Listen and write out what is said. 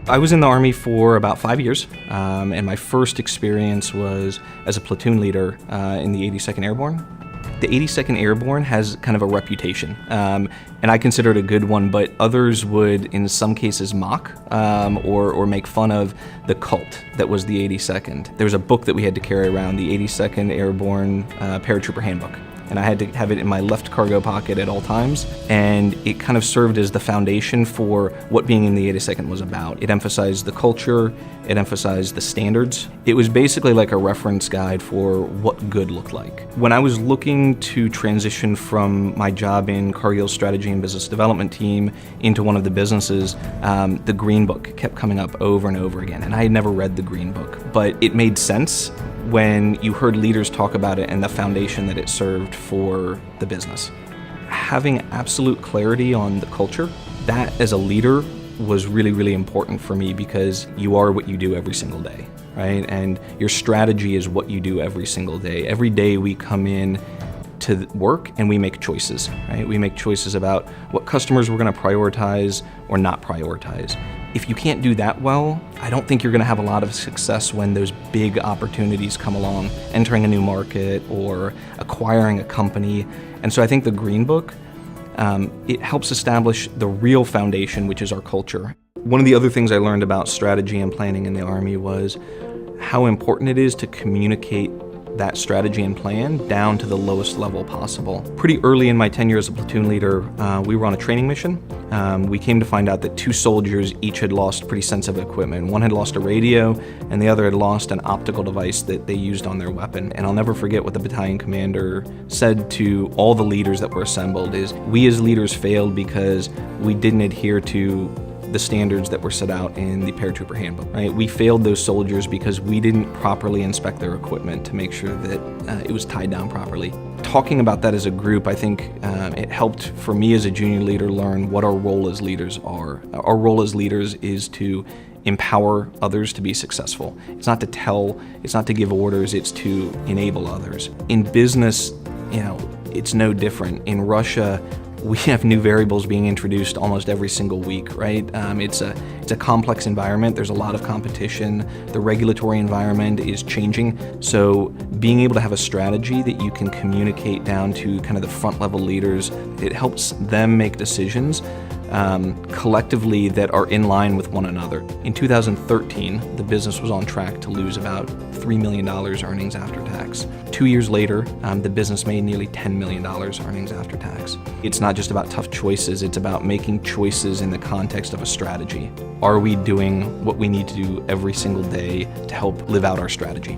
I was in the Army for about 5 years, and my first experience was as a platoon leader in the 82nd Airborne. The 82nd Airborne has kind of a reputation, and I consider it a good one, but others would, in some cases, mock or make fun of the cult that was the 82nd. There was a book that we had to carry around, the 82nd Airborne Paratrooper Handbook. And I had to have it in my left cargo pocket at all times, and it kind of served as the foundation for what being in the 82nd was about. It emphasized the culture, it emphasized the standards. It was basically like a reference guide for what good looked like. When I was looking to transition from my job in Cargill's strategy and business development team into one of the businesses, the Green Book kept coming up over and over again, and I had never read the Green Book, but it made sense when you heard leaders talk about it and the foundation that it served for the business. Having absolute clarity on the culture, that as a leader was really, really important for me, because you are what you do every single day, right? And your strategy is what you do every single day. Every day we come in to work and we make choices, right? We make choices about what customers we're going to prioritize or not prioritize. If you can't do that well, I don't think you're going to have a lot of success when those big opportunities come along, entering a new market or acquiring a company. And so I think the Green Book, it helps establish the real foundation, which is our culture. One of the other things I learned about strategy and planning in the Army was how important it is to communicate that strategy and plan down to the lowest level possible. Pretty early in my tenure as a platoon leader, we were on a training mission. We came to find out that 2 soldiers each had lost pretty sensitive equipment. One had lost a radio, and the other had lost an optical device that they used on their weapon. And I'll never forget what the battalion commander said to all the leaders that were assembled is, we as leaders failed because we didn't adhere to the standards that were set out in the Paratrooper Handbook, right? We failed those soldiers because we didn't properly inspect their equipment to make sure that it was tied down properly. Talking about that as a group, I think it helped for me as a junior leader learn what our role as leaders are. Our role as leaders is to empower others to be successful. It's not to tell, it's not to give orders, it's to enable others. In business, it's no different. In Russia, we have new variables being introduced almost every single week, right? It's a complex environment. There's a lot of competition. The regulatory environment is changing. So being able to have a strategy that you can communicate down to kind of the front level leaders, it helps them make decisions collectively that are in line with one another. In 2013, the business was on track to lose about $3 million earnings after tax. 2 years later, the business made nearly $10 million earnings after tax. It's not just about tough choices, it's about making choices in the context of a strategy. Are we doing what we need to do every single day to help live out our strategy?